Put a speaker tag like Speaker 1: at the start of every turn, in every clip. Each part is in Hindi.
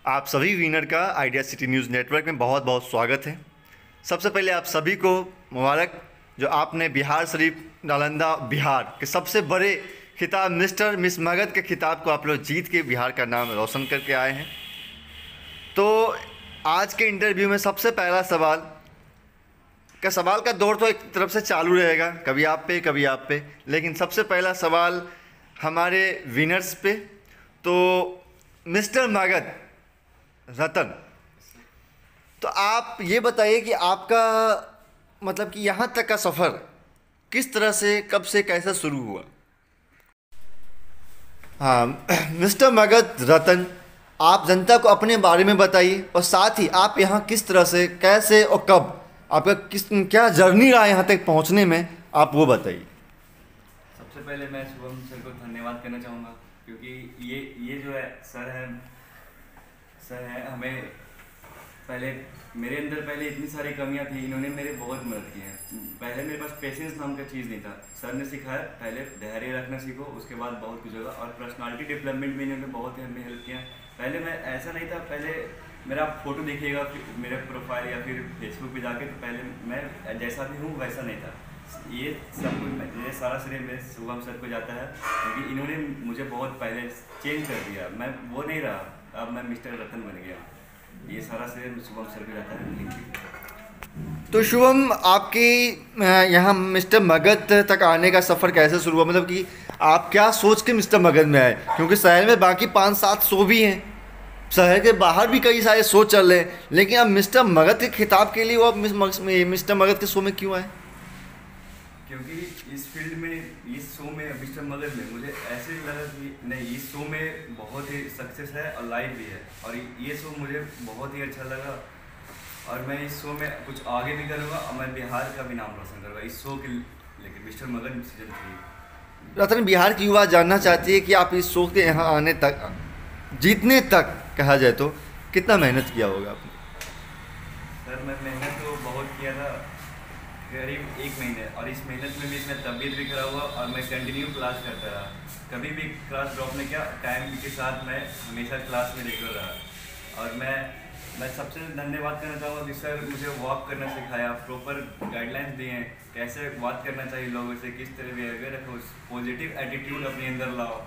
Speaker 1: आप सभी विनर का आइडिया सिटी न्यूज़ नेटवर्क में बहुत बहुत स्वागत है। सबसे पहले आप सभी को मुबारक जो आपने बिहार शरीफ नालंदा बिहार के सबसे बड़े खिताब मिस्टर मिस मगध के खिताब को आप लोग जीत के बिहार का नाम रोशन करके आए हैं। तो आज के इंटरव्यू में सबसे पहला सवाल का दौर तो एक तरफ से चालू रहेगा, कभी आप पे, लेकिन सबसे पहला सवाल हमारे विनर्स पे। तो मिस्टर मगध रतन, तो आप ये बताइए कि आपका मतलब कि यहाँ तक का सफ़र किस तरह से, कब से, कैसे शुरू हुआ? हाँ मिस्टर मगध रतन, आप जनता को अपने बारे में बताइए और साथ ही आप यहाँ किस तरह से, कैसे और कब, आपका क्या जर्नी रहा यहाँ तक पहुँचने में, आप वो बताइए।
Speaker 2: सबसे पहले मैं शुभम सर को धन्यवाद करना चाहूँगा क्योंकि ये जो है सर है हमें पहले मेरे अंदर पहले इतनी सारी कमियां थी, इन्होंने मेरे बहुत मदद की है। पहले मेरे पास पेशेंस नाम का चीज़ नहीं था, सर ने सिखाया पहले धैर्य रखना सीखो, उसके बाद बहुत कुछ होगा। और पर्सनालिटी डेवलपमेंट में इन्होंने बहुत ही हमें हेल्प किया। पहले मैं ऐसा नहीं था, पहले मेरा फोटो देखिएगा मेरे प्रोफाइल या फिर फेसबुक पे जाके, तो पहले मैं जैसा भी हूँ वैसा नहीं था। ये सब कुछ ये सारा श्रेय मेरे शुभम सर को जाता है क्योंकि इन्होंने मुझे बहुत पहले चेंज कर दिया। मैं वो नहीं रहा, अब मैं मिस्टर रतन बन गया। ये सारा श्रेय शुभम सर को जाता है।
Speaker 1: तो शुभम, आपके यहाँ मिस्टर मगध तक आने का सफ़र कैसे शुरू हुआ? मतलब कि आप क्या सोच के मिस्टर मगध में आए? क्योंकि शहर में बाकी 5-7 शो भी हैं, शहर के बाहर भी कई सारे शो चल रहे हैं, लेकिन अब मिस्टर मगध के खिताब के लिए वो आप मिस्टर मगध के शो में क्यों आए?
Speaker 2: क्योंकि इस फील्ड में, इस शो में, मिस्टर मगध में मुझे ऐसे लगा कि नहीं, इस शो में बहुत ही सक्सेस है और लाइव भी है, और ये शो मुझे बहुत ही अच्छा लगा और मैं इस शो में कुछ आगे भी करूँगा और मैं बिहार का भी नाम रोशन करूँगा इस शो के लेकिन मिस्टर मगध सीजन 3।
Speaker 1: रतन, बिहार की युवा जानना चाहती है कि आप इस शो के यहाँ आने तक, जीतने तक कहा जाए तो कितना मेहनत किया होगा आपने?
Speaker 2: सर मैं मेहनत तो बहुत किया था, करीब 1 महीने, और इस मेहनत में भी इसमें तबीयत भी खराब हुआ और मैं कंटिन्यू क्लास करता रहा। कभी भी क्लास ड्रॉप नहीं किया, टाइम के साथ मैं हमेशा क्लास में रेगुलर रहा। और मैं सबसे धन्यवाद करना चाहूँगा कि सर मुझे वॉक करना सिखाया, प्रॉपर गाइडलाइंस दिए हैं, कैसे बात करना चाहिए लोगों से, किस तरह बिहेवियर रखो, पॉजिटिव एटीट्यूड अपने अंदर लाओ।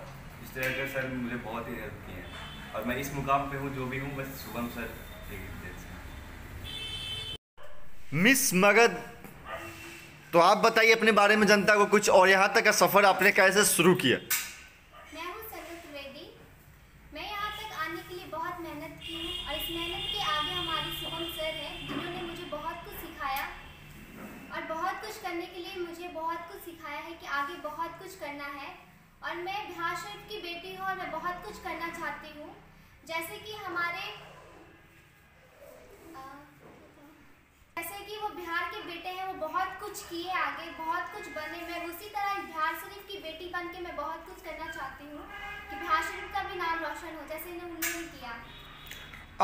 Speaker 2: इस तरह के सर मुझे बहुत ही हेल्प किए हैं और मैं इस मुकाम पे हूँ जो भी हूँ, बस शुभम सर।
Speaker 1: मिस मगध, तो आप बताइए अपने बारे में जनता को कुछ, और यहाँ तक का सफ़र आपने कैसे शुरू किया?
Speaker 3: मैं हूँ सनत त्रिवेदी। मैं यहाँ तक आने के लिए बहुत मेहनत की हूँ और इस मेहनत के आगे हमारे शुभम सर हैं जिन्होंने मुझे बहुत कुछ सिखाया और बहुत कुछ करने के लिए मुझे बहुत कुछ सिखाया है कि आगे बहुत कुछ करना है। और मैं बिहार शरीफ की बेटी हूँ और मैं बहुत कुछ करना चाहती हूँ, जैसे कि वो बिहार के बेटे हैं, वो बहुत कुछ किए, आगे बहुत कुछ बने। मैं उसी तरह बिहार शरीफ की बेटी बन के मैं बहुत कुछ करना चाहती हूँ कि बिहार शरीफ का भी नाम रोशन हो जैसे उन्होंने किया।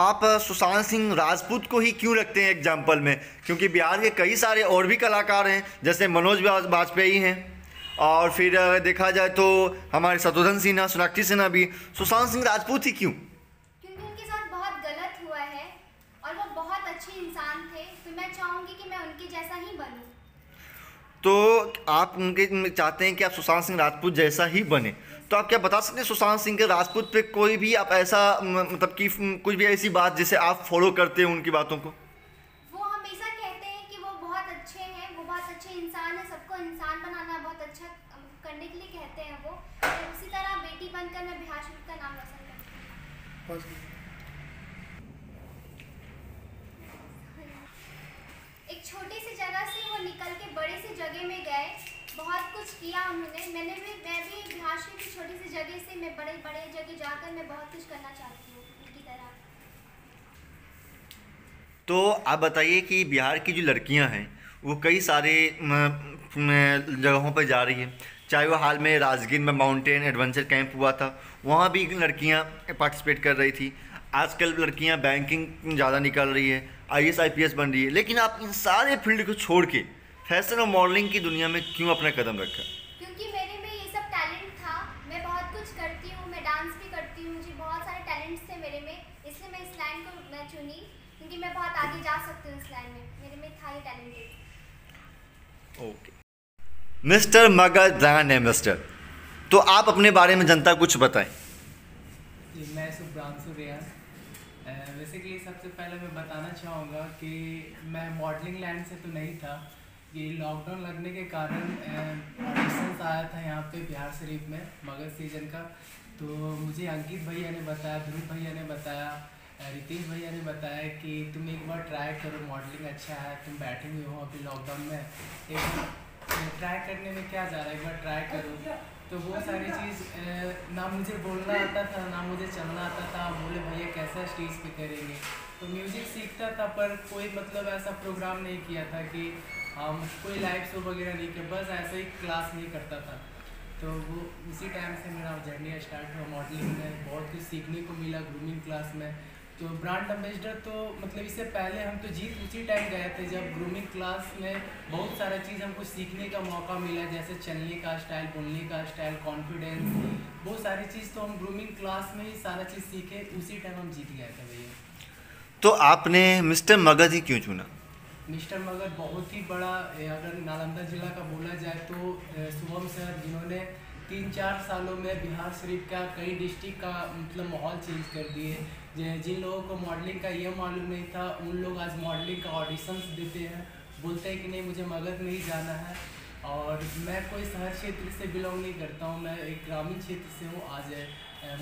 Speaker 1: आप सुशांत सिंह राजपूत को ही क्यों रखते हैं एग्जाम्पल में? क्योंकि बिहार के कई सारे और भी कलाकार हैं, जैसे मनोज वाजपेयी हैं, और फिर देखा जाए तो हमारे शत्रुघ्न सिन्हा, सोनाक्षी सिन्हा भी। सुशांत सिंह राजपूत ही क्यों?
Speaker 3: क्योंकि उनके साथ बहुत गलत हुआ है और वो बहुत अच्छे इंसान थे, तो मैं चाहूँगी कि मैं उनके जैसा ही बनूँ।
Speaker 1: तो आप उनके चाहते हैं कि आप सुशांत सिंह राजपूत जैसा ही बने, तो आप क्या बता सकते हैं सुशांत सिंह के राजपूत पे कोई भी आप ऐसा मतलब कि कुछ भी ऐसी बात जिसे आप फॉलो करते हैं उनकी बातों को?
Speaker 3: वो हमेशा कहते हैं कि वो बहुत अच्छे हैं, वो बहुत अच्छे इंसान है, सबको इंसान बनाना बहुत अच्छा करने के लिए कहते हैं वो। उसी तरह बेटी बनकर मैं बिहार शरीफ का नाम रोशन करती हूँ। एक छोटी सी जगह से वो निकल के बड़ी सी जगह में गए, बहुत कुछ किया उन्होंने। मैं भी बिहार शरीफ की छोटी सी जगह से मैं बड़े जगह जाकर मैं बहुत कुछ करना चाहती हूँ उनकी तरह।
Speaker 1: तो आप बताइए कि बिहार की जो लड़कियां हैं वो कई सारे जगहों पर जा रही हैं, चाहे वो हाल में राजगीर में माउंटेन एडवेंचर कैंप हुआ था, वहाँ भी लड़कियाँ पार्टिसिपेट कर रही थी। आजकल लड़कियाँ बैंकिंग ज़्यादा निकल रही है, IAS IPS बन रही है, लेकिन आप इन सारे फील्ड को छोड़ के फैशन और मॉडलिंग की दुनिया में क्यों अपना कदम रखा?
Speaker 3: क्योंकि मेरे में ये सब टैलेंट था, मैं बहुत कुछ करती हूँ, मैं डांस भी करती हूँ, मुझे बहुत सारे टैलेंट्स थे मेरे में, इसलिए से मैं इस लाइन को मैं चुनी क्योंकि मैं बहुत आगे जा सकती हूँ इस लाइन में, मेरे में था ये talented.
Speaker 1: Okay mister Magadh brand ambassador, तो आप अपने बारे में जनता कुछ बताएं।
Speaker 4: जी, मैं शुभ्रांशु रियाज। बेसिकली सबसे पहले मैं बताना चाहूँगा कि मैं मॉडलिंग लाइन से तो नहीं था, कि लॉकडाउन लगने के कारण ऑडिशंस आया था यहाँ पे बिहार शरीफ में मगध सीजन का। तो मुझे अंकित भैया ने बताया, ध्रुव भैया ने बताया, रितेश भैया ने बताया कि तुम एक बार ट्राई करो, मॉडलिंग अच्छा है, तुम बैठे हुए हो अभी लॉकडाउन में, एक बार ट्राई करने में क्या जा रहा है, एक बार ट्राई करो। तो वो सारी चीज़ ना मुझे बोलना आता था ना मुझे चलना आता था। बोले भैया कैसा स्टेज पे करेंगे, तो म्यूज़िक सीखता था पर कोई मतलब ऐसा प्रोग्राम नहीं किया था कि हम कोई लाइव शो वगैरह नहीं किया, बस ऐसे ही क्लास नहीं करता था। तो वो उसी टाइम से मेरा जर्नी स्टार्ट हुआ मॉडलिंग में, बहुत कुछ सीखने को मिला ग्रूमिंग क्लास में। तो ब्रांड एम्बेसडर तो मतलब इससे पहले हम तो जीत उसी टाइम गए थे जब ग्रूमिंग क्लास में बहुत सारा चीज़ हमको सीखने का मौका मिला, जैसे चलने का स्टाइल, बोलने का स्टाइल, कॉन्फिडेंस, बहुत सारी चीज़ तो हम ग्रूमिंग क्लास में ही सारा चीज़ सीखे, उसी टाइम हम जीत गए थे भैया।
Speaker 1: तो आपने मिस्टर मगध ही क्यों चुना?
Speaker 4: मिस्टर मगध बहुत ही बड़ा, अगर नालंदा जिला का बोला जाए तो शुभम सर, जिन्होंने 3-4 सालों में बिहार शरीफ का कई डिस्ट्रिक्ट का मतलब माहौल चेंज कर दिए। जिन लोगों को मॉडलिंग का ये मालूम नहीं था उन लोग आज मॉडलिंग का ऑडिशंस देते हैं, बोलते हैं कि नहीं मुझे मगध में ही जाना है। और मैं कोई शहर क्षेत्र से बिलोंग नहीं करता हूँ, मैं एक ग्रामीण क्षेत्र से हूँ। आज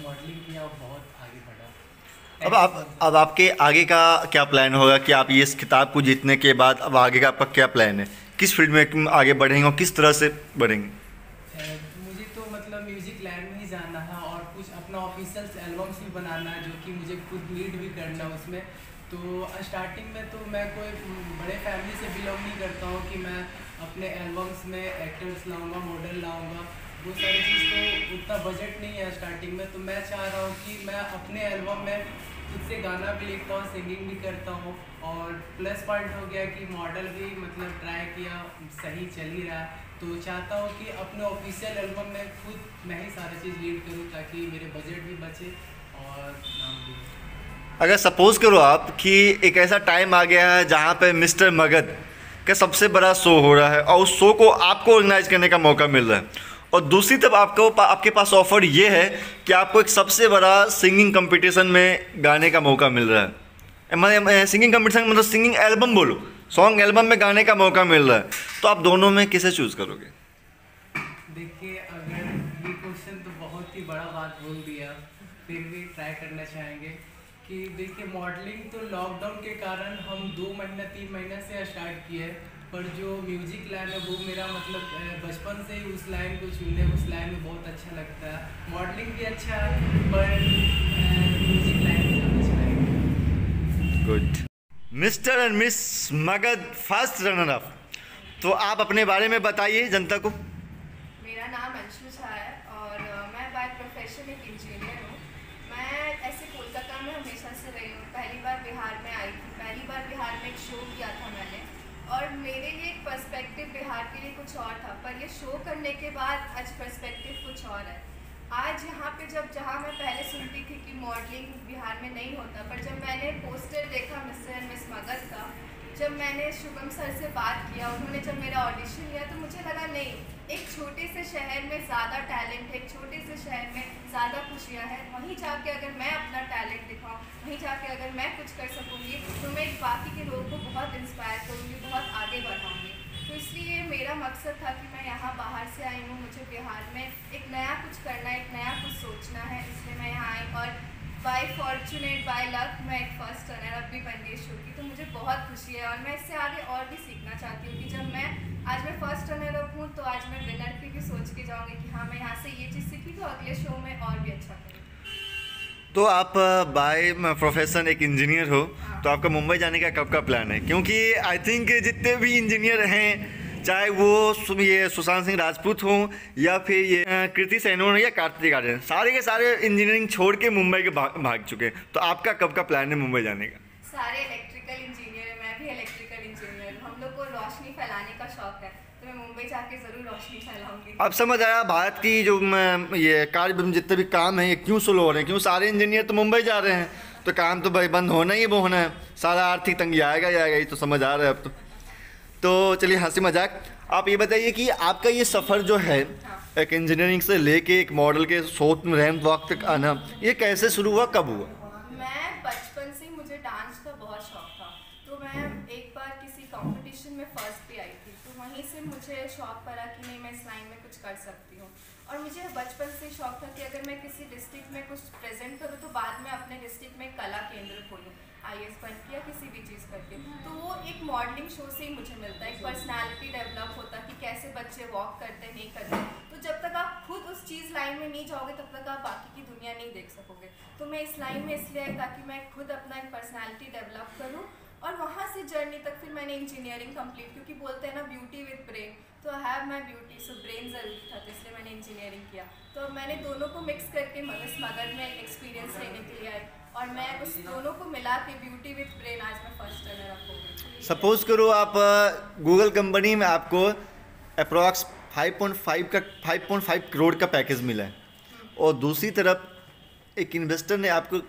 Speaker 4: मॉडलिंग किया और बहुत आगे बढ़ा।
Speaker 1: अब आपके आगे का क्या प्लान होगा कि आप ये इस खिताब को जीतने के बाद अब आगे का आपका क्या प्लान है, किस फील्ड में आगे बढ़ेंगे और किस तरह से बढ़ेंगे?
Speaker 4: मुझे तो मतलब म्यूज़िक लाइन में ही जाना है और कुछ अपना ऑफिशियल एल्बम्स भी बनाना है, जो कि मुझे खुद लीड भी करना है उसमें। तो स्टार्टिंग में तो मैं कोई बड़े फैमिली से बिलोंग नहीं करता हूँ कि मैं अपने एल्बम्स में एक्टर्स लाऊंगा, मॉडल लाऊंगा, वो सारी चीज़ तो उतना बजट नहीं है स्टार्टिंग में। तो मैं चाह रहा हूँ कि मैं अपने एल्बम में खुद से गाना भी लिखता हूँ, सिंगिंग भी करता हूँ। और प्लस पॉइंट हो गया कि मॉडल भी मतलब ट्राई किया, सही चल ही रहा है। तो चाहता हूँ कि अपने ऑफिशियल एल्बम में खुद मैं ही सारी चीज़ लीड करूँ ताकि मेरे बजट भी बचे और नाम भी।
Speaker 1: अगर सपोज करो आप कि एक ऐसा टाइम आ गया है जहाँ पे मिस्टर मगध का सबसे बड़ा शो हो रहा है और उस शो को आपको ऑर्गेनाइज करने का मौका मिल रहा है, और दूसरी तरफ आपके पास ऑफर ये है कि आपको एक सबसे बड़ा सिंगिंग कंपटीशन में गाने का मौका मिल रहा है, मतलब सिंगिंग कंपटीशन मतलब सिंगिंग एल्बम बोलो, सॉन्ग एल्बम में गाने का मौका मिल रहा है, तो आप दोनों में किसे चूज़ करोगे?
Speaker 4: देखिए, अगर ये क्वेश्चन तो बहुत ही बड़ा बात बोल दिया, फिर भी ट्राई करना चाहेंगे कि देखिए मॉडलिंग तो लॉकडाउन के कारण हम 2 महीना 3 महीना से स्टार्ट किए, पर जो म्यूज़िक लाइन है वो मेरा मतलब बचपन से ही उस लाइन को चुनने, उस लाइन में बहुत अच्छा लगता है। मॉडलिंग भी अच्छा है पर म्यूज़िक लाइन में जाना चाहेंगे।
Speaker 1: Good. Mister and miss Magadh first runner up, तो आप अपने बारे में बताइए जनता को।
Speaker 5: मेरा नाम अंशु झा है और मैं बाय प्रोफेशन एक इंजीनियर हूँ। मैं ऐसे कोलकाता में हमेशा से रही हूँ, पहली बार बिहार में आई थी, पहली बार बिहार में एक शो किया था मैंने, और मेरे लिए एक पर्सपेक्टिव बिहार के लिए कुछ और था, पर ये शो करने के बाद आज पर्सपेक्टिव कुछ और है। आज यहाँ पे जहाँ मैं पहले सुनती थी कि मॉडलिंग बिहार में नहीं होता, पर जब मैंने पोस्टर देखा मिस्टर एंड मिस मगध का, जब मैंने शुभम सर से बात किया, उन्होंने जब मेरा ऑडिशन लिया, तो मुझे लगा नहीं, एक छोटे से शहर में ज़्यादा टैलेंट है, एक छोटे से शहर में ज़्यादा खुशियाँ हैं। वहीं जाके अगर मैं अपना टैलेंट दिखाऊँ, वहीं जाके अगर मैं कुछ कर सकूँगी, तो मैं बाकी के लोगों को बहुत इंस्पायर करूँगी, बहुत आगे बढ़ाऊँगी। तो इसलिए मेरा मकसद था कि मैं यहाँ बाहर से आई हूँ, मुझे बिहार में एक नया कुछ करना है, एक नया कुछ सोचना है, इसलिए मैं यहाँ आई। और बाय फॉर्चुनेट बाय लक मैं एक फर्स्ट रनर अप भी बन गई शो की, तो मुझे बहुत खुशी है। और मैं इससे आगे और भी सीखना चाहती हूँ कि जब मैं आज मैं फर्स्ट रनर अप हूँ, तो आज मैं विनर की भी सोच के जाऊँगी कि हाँ मैं यहाँ से ये चीज़ सीखी, तो अगले शो में और भी अच्छा करूँ।
Speaker 1: तो आप बाय प्रोफेशन एक इंजीनियर हो, तो आपका मुंबई जाने का कब का प्लान है? क्योंकि आई थिंक जितने भी इंजीनियर हैं, चाहे वो ये सुशांत सिंह राजपूत हों या फिर ये कृति सेनन या कार्तिक आर्यन, सारे के सारे इंजीनियरिंग छोड़ के मुंबई के भाग चुके हैं। तो आपका कब का प्लान है मुंबई जाने का?
Speaker 5: सारे इलेक्ट्रिकल इंजीनियर है, मैं भी इलेक्ट्रिकल इंजीनियर हूँ, हम लोग को रोशनी फैलाने का शौक है, तो मैं मुंबई जाके ज़रूर रोशनी फैलाऊंगी।
Speaker 1: अब समझ आया भारत की जो ये कार्य जितने भी काम हैं ये क्यों स्लो हो रहे हैं, क्यों सारे इंजीनियर तो मुंबई जा रहे हैं। तो काम तो भाई बंद होना ही वो होना है, सारा आर्थिक तंगी आएगा ही आएगा, ये तो समझ आ रहा है अब तो चलिए हंसी मजाक, आप ये बताइए कि आपका ये सफ़र जो है एक इंजीनियरिंग से लेके एक मॉडल के शो में रैंप वॉक तक आना, ये कैसे शुरू हुआ, कब हुआ?
Speaker 5: मैं बचपन से ही मुझे डांस का बहुत शौक था, तो मैं एक बार किसी कंपटीशन में फर्स्ट भी आई थी, तो वहीं से मुझे शौक पड़ा कि नहीं मैं इस लाइन में कुछ कर सकती हूँ। और मुझे बचपन से शौक था कि अगर मैं किसी डिस्ट्रिक्ट में कुछ प्रेजेंट करूँ तो बाद में अपने डिस्ट्रिक्ट में कला केंद्र खोलूँ, IAS बन के या किसी भी चीज़ करके। तो वो एक मॉडलिंग शो से ही मुझे मिलता है, एक पर्सनालिटी डेवलप होता कि कैसे बच्चे वॉक करते नहीं करते। तो जब तक आप खुद उस चीज़ लाइन में नहीं जाओगे तब तक आप बाकी की दुनिया नहीं देख सकोगे। तो मैं इस लाइन में इसलिए आई ताकि मैं खुद अपना एक पर्सनैलिटी डेवलप करूँ, और वहाँ से जर्नी तक फिर मैंने इंजीनियरिंग कंप्लीट, क्योंकि बोलते हैं ना ब्यूटी विद ब्रेन, तो I have my beauty, so brain ज़रूरी था, तो इसलिए मैंने इंजीनियरिंग किया। तो मैंने दोनों को मिक्स करके इस मगध में एक्सपीरियंस लेने के लिए आई, और मैं उस दोनों को मिला के ब्यूटी विद ब्रेन आज मैं फर्स्ट रनर अप हो गई।
Speaker 1: सपोज करो आप गूगल कंपनी में आपको अप्रॉक्स 5.5 करोड़ का पैकेज मिला है, और दूसरी तरफ एक इन्वेस्टर ने आपको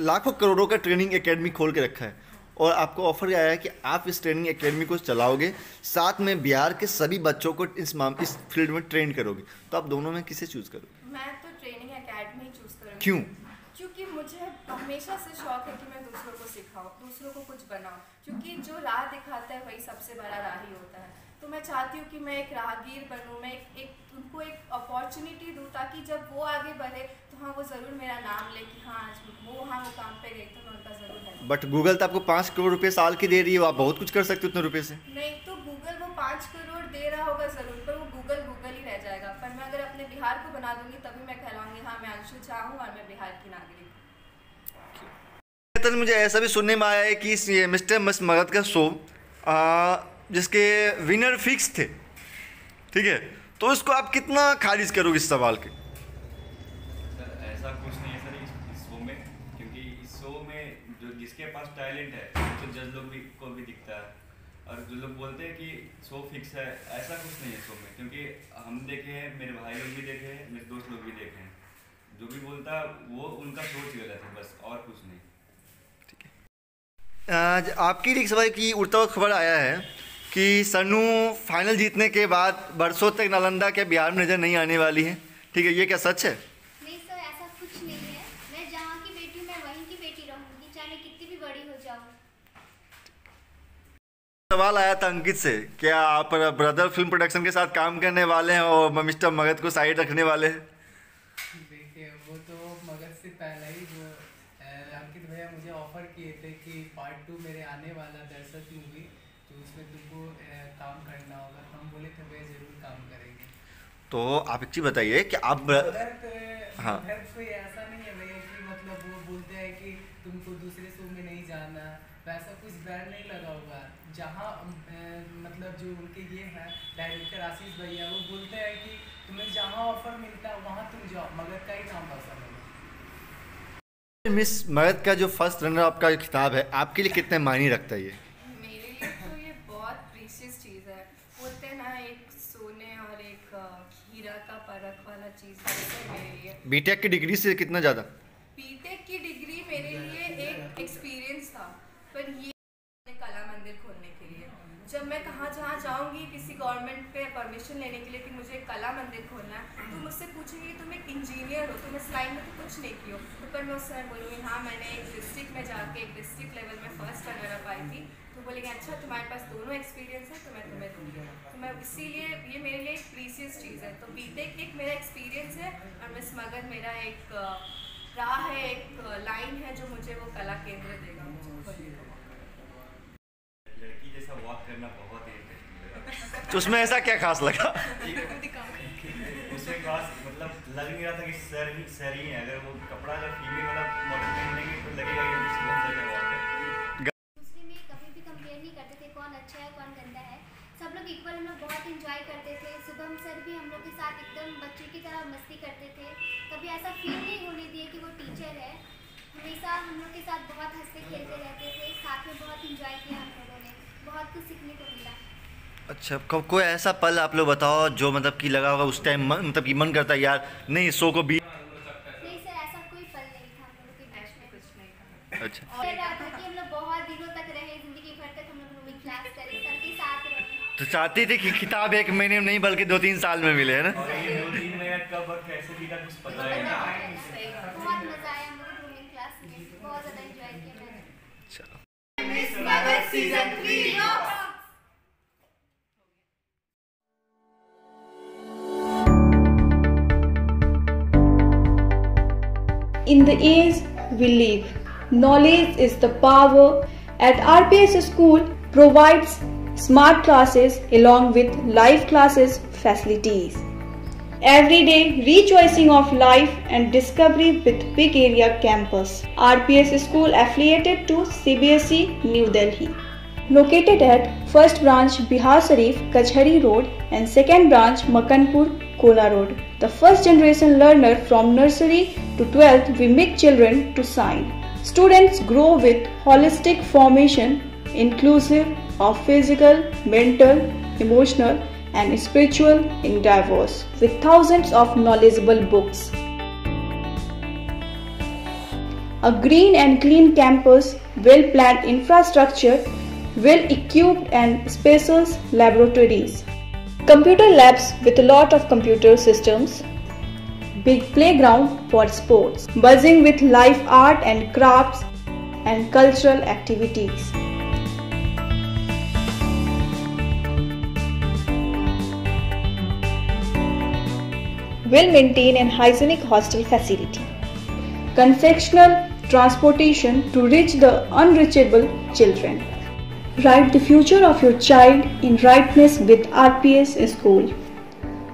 Speaker 1: लाखों करोड़ों का ट्रेनिंग एकेडमी खोल के रखा है, और आपको ऑफर आया है कि आप इस ट्रेनिंग एकेडमी को चलाओगे, साथ में बिहार के सभी बच्चों को इस फील्ड में ट्रेन करोगे, तो आप दोनों में किसे चूज़ करोगे?
Speaker 5: मैं तो ट्रेनिंग एकेडमी चूज़ करूँगी।
Speaker 1: क्यों?
Speaker 5: क्योंकि मुझे हमेशा से शौक है कि मैं दूसरों को सिखाऊं, दूसरों को कुछ बनाऊं, क्योंकि जो राह दिखाता है वही सबसे बड़ा राह ही होता है। तो मैं चाहती हूँ कि मैं एक राहगीर बनूँ, मैं उनको एक अपॉर्चुनिटी दूँ, ताकि जब वो आगे बढ़े तो हाँ वो ज़रूर मेरा नाम ले कि हाँ आज वो हाँ मुकाम पे गई, तो मैं उनका ज़रूर है।
Speaker 1: बट गूगल तो आपको 5 करोड़ रुपए साल की दे रही है, आप बहुत कुछ कर सकते हो उतने रुपये से।
Speaker 5: नहीं तो गूगल वो 5 करोड़ दे रहा होगा ज़रूर, पर वो गूगल गूगल ही रह जाएगा। पर मैं अगर अपने बिहार को बना दूंगी तभी मैं कहलाऊंगी हाँ मैं अंशु झा हूँ और मैं बिहार की नागरिक।
Speaker 1: मुझे ऐसा भी सुनने में आया है कि मिस्टर मिस मगध का शो जिसके विनर फिक्स थे, ठीक है, तो इसको आप कितना खारिज करोगे इस सवाल के?
Speaker 2: सर ऐसा कुछ नहीं है सर इस शो में, क्योंकि इस शो में जो जिसके पास टैलेंट है तो जज लोग भी को भी दिखता है, और जो लोग बोलते हैं कि शो फिक्स है, ऐसा कुछ नहीं है शो में, क्योंकि हम देखे हैं, मेरे भाई लोग भी देखे हैं, मेरे दोस्त लोग भी देखे हैं, जो भी बोलता है वो उनका सोच गलत है, बस और कुछ नहीं।
Speaker 1: आपकी लीग सभा की उड़ता हुआ खबर आया है कि सनू फाइनल जीतने के बाद बरसों तक नालंदा के बिहार में नज़र नहीं आने वाली है, ठीक है, ये क्या सच है?
Speaker 3: नहीं सर, ऐसा कुछ नहीं है। मैं जहाँ की बेटी हूँ मैं वहीं की बेटी रहूँगी, चाहे मैं कितनी भी बड़ी हो जाऊँ।
Speaker 1: सवाल आया था अंकित से, क्या आप ब्रदर फिल्म प्रोडक्शन के साथ काम करने वाले हैं और मिस्टर मगध को साइड रखने वाले हैं?
Speaker 4: देखिए वो तो मगध से पहले ही जो अंकित भैया मुझे ऑफर किए थे कि पार्ट 2 मेरे आने वाला दर्शक मूवी, तो उसमें तुमको काम करना होगा, तो हम बोले थे भैया जरूर काम करेंगे।
Speaker 1: तो आप एक चीज़ बताइए कि आप हाँ
Speaker 4: कोई ऐसा नहीं है भैया कि मतलब वो बोलते हैं कि तुमको दूसरे शो में नहीं जाना, वैसा कुछ बैन नहीं लगा होगा। जहाँ मतलब जो उनके ये है डायरेक्टर आशीष भैया, वो बोलते हैं कि तुम्हें जहाँ ऑफर मिलता है वहाँ तुम जाओ, मगध का ही नाम पसंद है।
Speaker 1: मिस मगध का जो फर्स्ट रनर अप का खिताब है आपके लिए कितने मायने रखता है ये?
Speaker 5: मेरे लिए तो ये बहुत प्रीशियस चीज़ है। बोलते हैं ना एक सोने और एक हीरा का परख वाला चीज़ है मेरे लिए।
Speaker 1: बीटेक की डिग्री से कितना ज़्यादा?
Speaker 5: बीटेक की डिग्री मेरे लिए एक एक्सपीरियंस था, पर ये कला मंदिर खोलने के लिए जब मैं जहाँ जाऊँगी किसी गवर्नमेंट पे परमिशन लेने के लिए कि मुझे एक कला मंदिर खोलना है, तो मुझसे पूछेंगे तुम एक इंजीनियर हो, तुम इस लाइन में तो कुछ नहीं की हो, तो पर मैं उस समय बोलूँगी हाँ मैंने एक डिस्ट्रिक्ट में जाके एक डिस्ट्रिक्ट लेवल में फर्स्ट रनर अप आई थी। तो बोलेंगे अच्छा तुम्हारे पास दोनों एक्सपीरियंस है तो मैं तुम्हें दूँगी। तो मैं इसीलिए ये मेरे लिए एक प्रीशियस चीज़ है। तो बीटेक एक मेरा एक्सपीरियंस है और मिस मगध मेरा एक राह है, एक लाइन है जो मुझे वो कला केंद्र देगा मुझे।
Speaker 2: लड़की जैसा वॉक करना बहुत ही इंटरेस्टिंग लगा।
Speaker 1: तो उसमें ऐसा क्या खास लगा?
Speaker 2: उसमें खास मतलब लग नहीं रहा था कि सर ही है, अगर वो कपड़ा अगर फीमेल वाला मॉडल पहनेंगे तो लगेगा कि बहुत ज़्यादा वॉक है।
Speaker 3: दूसरे में कभी भी कंपेयर नहीं करते थे कौन अच्छा है कौन गंदा है, सब लोग इक्वल हम लोग बहुत इंजॉय करते थे। शुभम सर भी हम लोग के साथ एकदम बच्चे की तरह मस्ती करते थे, कभी ऐसा फील नहीं होने दिए कि वो टीचर है। हमेशा हम लोग के साथ बहुत हंसते खेलते रहते थे, साथ में बहुत इंजॉय किया हम लोगों ने, बहुत कुछ सीखने को मिला।
Speaker 1: अच्छा, कोई ऐसा पल आप लोग बताओ जो मतलब कि लगा होगा उस टाइम मतलब कि मन करता है यार नहीं शो को भी?
Speaker 3: नहीं सर, ऐसा कोई पल नहीं था हम लोगों के बैच में, कुछ नहीं था।
Speaker 1: अच्छा।
Speaker 3: और रहा था कि हम लोग बहुत दिनों तक रहे, जिंदगी भर तक हम लोग रूमिंग क्लास करें, सर के साथ रहे।
Speaker 1: तो चाहती थी कि किताब 1 महीने में नहीं बल्कि 2-3 साल में मिले, है ना?
Speaker 2: और ये 2-3 महीने कब और कैसे बीता कुछ पता ही नहीं।
Speaker 3: बहुत मजा आया हम लोग रूमिंग क्लास में, बहुत ज़्यादा एंजॉय किया मैंने।
Speaker 5: Season 3
Speaker 6: In the age we live, knowledge is the power. At RPS School provides smart classes along with live classes facilities. Every day rejoicing of life and discovery with big area campus. RPS School affiliated to CBSE New Delhi. Located at first branch Bihar Sharif, Kachhari Road and second branch Makanpur, Kola Road. The first generation learner from nursery to 12th, we make children to shine. Students grow with holistic formation inclusive of physical, mental, emotional and spiritual endeavors with thousands of knowledgeable books. A green and clean campus, well-planned infrastructure, well-equipped and spacious laboratories. Computer labs with a lot of computer systems. Big playground for sports. Buzzing with live art and crafts and cultural activities. Well-maintained and hygienic hostel facility. Concessional transportation to reach the unreachable children. Write the future of your child in rightness with RPS School.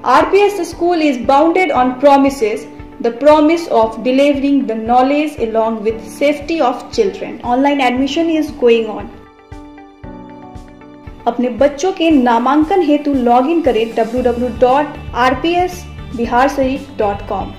Speaker 6: RPS School is bounded on promises, the promise of delivering the knowledge along with safety of children. Online admission is going on. अपने बच्चों के नामांकन हेतु लॉगिन करें www.rpsbiharsharif.com।